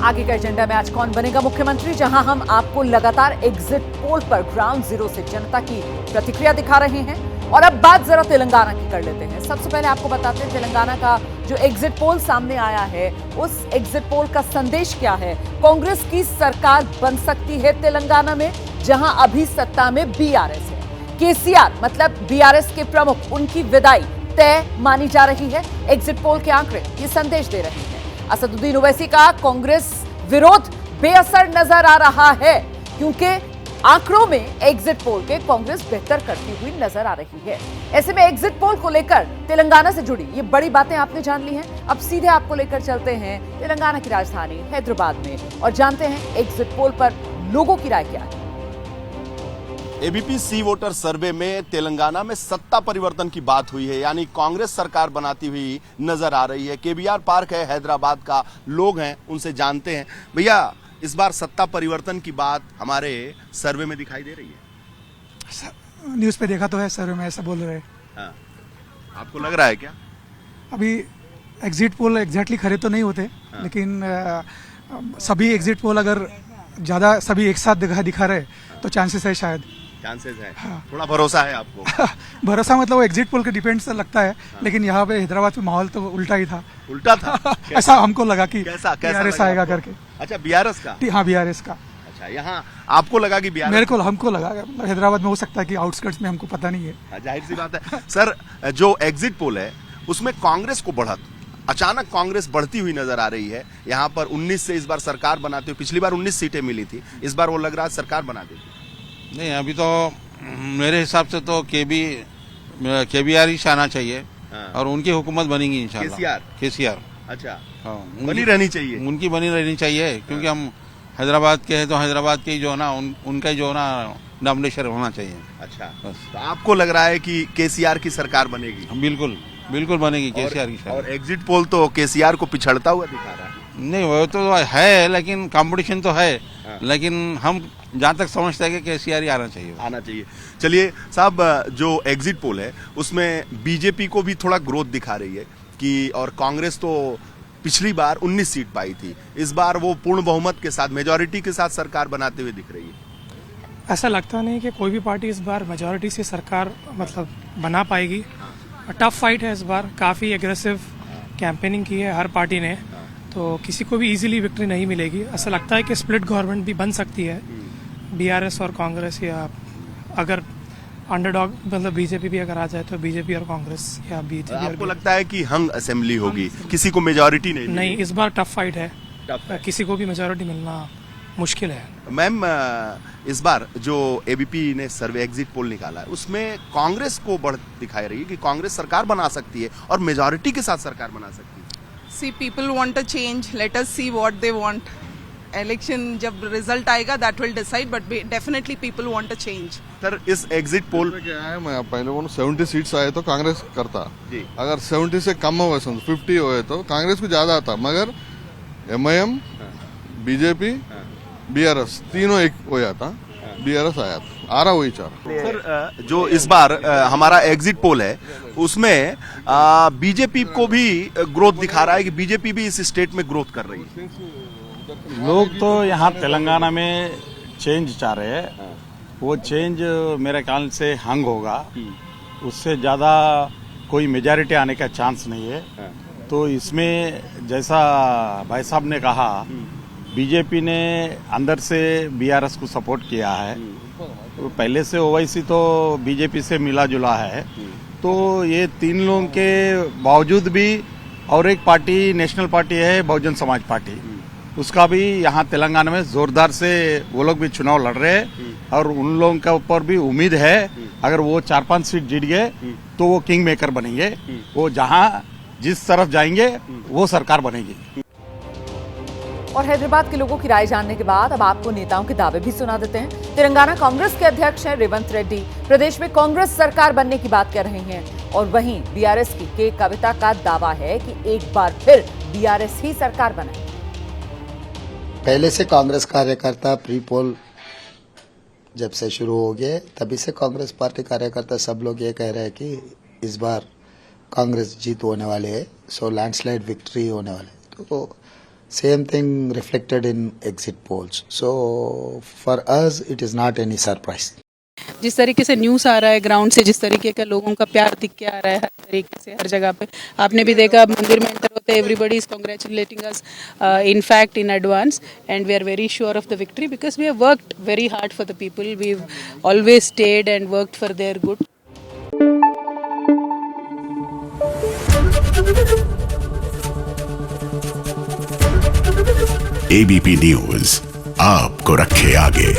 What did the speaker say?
आगे का एजेंडा में आज कौन बनेगा मुख्यमंत्री, जहां हम आपको लगातार एग्जिट पोल पर ग्राउंड जीरो से जनता की प्रतिक्रिया दिखा रहे हैं। और अब बात जरा तेलंगाना की कर लेते हैं। सबसे पहले आपको बताते हैं तेलंगाना का जो एग्जिट पोल सामने आया है, उस एग्जिट पोल का संदेश क्या है। कांग्रेस की सरकार बन सकती है तेलंगाना में, जहां अभी सत्ता में बीआरएस है। केसीआर मतलब बीआरएस के प्रमुख, उनकी विदाई तय मानी जा रही है। एग्जिट पोल के आंकड़े ये संदेश दे रहे हैं। असदुद्दीन ओवैसी का कांग्रेस विरोध बेअसर नजर आ रहा है, क्योंकि आंकड़ों में एग्जिट पोल के कांग्रेस बेहतर करती हुई नजर आ रही है। ऐसे में एग्जिट पोल को लेकर तेलंगाना से जुड़ी ये बड़ी बातें आपने जान ली हैं। अब सीधे आपको लेकर चलते हैं तेलंगाना की राजधानी हैदराबाद में और जानते हैं एग्जिट पोल पर लोगों की राय क्या है। एबीपी सी वोटर सर्वे में तेलंगाना में सत्ता परिवर्तन की बात हुई है, यानी कांग्रेस सरकार बनाती हुई नजर आ रही है। केबीआर पार्क है हैदराबाद का, लोग हैं उनसे जानते हैं। भैया, इस बार सत्ता परिवर्तन की बात हमारे सर्वे में दिखाई दे रही है? न्यूज पे देखा तो है, सर्वे में ऐसा बोल रहे हैं। हाँ। आपको लग रहा है क्या? अभी एग्जिट पोल एग्जैक्टली खरे तो नहीं होते, लेकिन सभी एग्जिट पोल अगर ज्यादा सभी एक साथ दिखा रहे तो चांसेस है, शायद चांसेस है। हाँ। थोड़ा भरोसा है आपको? भरोसा मतलब वो एग्जिट पोल के डिपेंड से लगता है। लेकिन यहाँ पे हैदराबाद में माहौल तो उल्टा ही था। उल्टा था? ऐसा हमको लगा कि कैसा बीआरएस आएगा करके। अच्छा, बीआरएस का? हाँ, बीआरएस का। अच्छा, यहाँ आपको लगा कि बीआरएस? मेरे को हमको लगा, हैदराबाद में हो सकता है कि आउटस्कर्ट्स में, हमको पता नहीं है। जाहिर सी बात है। सर, जो एग्जिट पोल है उसमें कांग्रेस को बढ़त, अचानक कांग्रेस बढ़ती हुई नजर आ रही है। यहाँ पर 19 से इस बार सरकार बनाते हुए, पिछली बार 19 सीटें मिली थी, इस बार वो लग रहा है सरकार बना देगी। नहीं, अभी तो मेरे हिसाब से तो केबीआर ही आना चाहिए। हाँ। और उनकी हुकूमत बनेगी इंशाल्लाह। केसीआर। अच्छा। हाँ, बनी रहनी चाहिए। उनकी बनी रहनी चाहिए, क्योंकि हम हैदराबाद के हैं तो हैदराबाद के जो है ना, उनका जो है ना नॉमिनेशन होना चाहिए। अच्छा, बस। तो आपको लग रहा है कि केसीआर की सरकार बनेगी? बिल्कुल बिल्कुल बनेगी केसीआर की सरकार। और एग्जिट पोल तो केसीआर को पिछड़ता हुआ दिखा रहा है। नहीं, वो तो है, लेकिन कंपटीशन तो है। हाँ। लेकिन हम जहाँ तक समझते हैं कि केसीआर ही आना चाहिए। चलिए साहब, जो एग्जिट पोल है उसमें बीजेपी को भी थोड़ा ग्रोथ दिखा रही है कि, और कांग्रेस तो पिछली बार 19 सीट पाई थी, इस बार वो पूर्ण बहुमत के साथ, मेजॉरिटी के साथ सरकार बनाते हुए दिख रही है। ऐसा लगता नहीं कि कोई भी पार्टी इस बार मेजॉरिटी से सरकार मतलब बना पाएगी। टफ फाइट है इस बार, काफ़ी एग्रेसिव कैंपेनिंग की है हर पार्टी ने, तो किसी को भी इजीली विक्ट्री नहीं मिलेगी। ऐसा लगता है कि स्प्लिट गवर्नमेंट भी बन सकती है, बीआरएस और कांग्रेस, या अगर अंडरडॉग मतलब बीजेपी भी अगर आ जाए तो बीजेपी और कांग्रेस या बीजेपी। आपको लगता है कि हंग असेंबली होगी, किसी को मेजॉरिटी नहीं? इस बार टफ फाइट है, किसी को भी मेजॉरिटी मिलना मुश्किल है। मैम, इस बार जो एबीपी ने सर्वे एग्जिट पोल निकाला है उसमें कांग्रेस को बढ़ दिखाई रही है कि कांग्रेस सरकार बना सकती है और मेजॉरिटी के साथ सरकार बना सकती है। See, people want a change. Let us see what they want. Election जब रिजल्ट आएगा that will decide, but definitely people want a change. Sir, इस एग्जिट पोल क्या है, मैं पहले बोलूं 70 सीट्स आए तो कांग्रेस करता जी। अगर 70 से कम हो गए, 50 हुए तो कांग्रेस को ज्यादा आता, मगर एमआईएम, बीजेपी, बीआरएस तीनों एक हो जाता, बीआरएस आया आ रहा वही चार। सर, जो इस बार हमारा एग्जिट पोल है उसमें बीजेपी को भी ग्रोथ दिखा रहा है कि बीजेपी भी इस स्टेट में ग्रोथ कर रही है। लोग तो यहाँ तेलंगाना में चेंज चाह रहे हैं। वो चेंज मेरे ख्याल से हंग होगा, उससे ज्यादा कोई मेजॉरिटी आने का चांस नहीं है। तो इसमें जैसा भाई साहब ने कहा, बीजेपी ने अंदर से बीआरएस को सपोर्ट किया है, तो पहले से ओवैसी तो बीजेपी से मिला जुला है, तो ये तीन लोगों के बावजूद भी, और एक पार्टी नेशनल पार्टी है बहुजन समाज पार्टी, उसका भी यहाँ तेलंगाना में जोरदार से वो लोग भी चुनाव लड़ रहे हैं, और उन लोगों के ऊपर भी उम्मीद है अगर वो 4-5 सीट जीत गए तो वो किंग मेकर बनेंगे। वो जहाँ जिस तरफ जाएंगे वो सरकार बनेगी। और हैदराबाद के लोगों की राय जानने के बाद अब आपको नेताओं के दावे भी सुना देते हैं। तेलंगाना कांग्रेस के अध्यक्ष हैं रेवंत रेड्डी, प्रदेश में कांग्रेस सरकार बनने की बात कर रहे हैं, और वहीं बीआरएस की के कविता का दावा है कि एक बार फिर बीआरएस ही सरकार बनाए। पहले से कांग्रेस कार्यकर्ता प्री पोल जब से शुरू हो गए तभी से कांग्रेस पार्टी कार्यकर्ता सब लोग ये कह रहे हैं कि इस बार कांग्रेस जीत होने वाली है, सो लैंडस्लाइड विक्ट्री होने वाले। तो Same thing reflected in exit polls. So for us, it is not any surprise. जिस तरीके से न्यूज़ आ रहा है ग्राउंड से, जिस तरीके का लोगों का प्यार दिख के आ रहा है हर तरीके से हर जगह पे, आपने भी देखा मंदिर में एंटर होते everybody is congratulating us in fact in advance and we are very sure of the victory because we have worked very hard for the people, we have always stayed and worked for their good. ABP news आपको रखे आगे.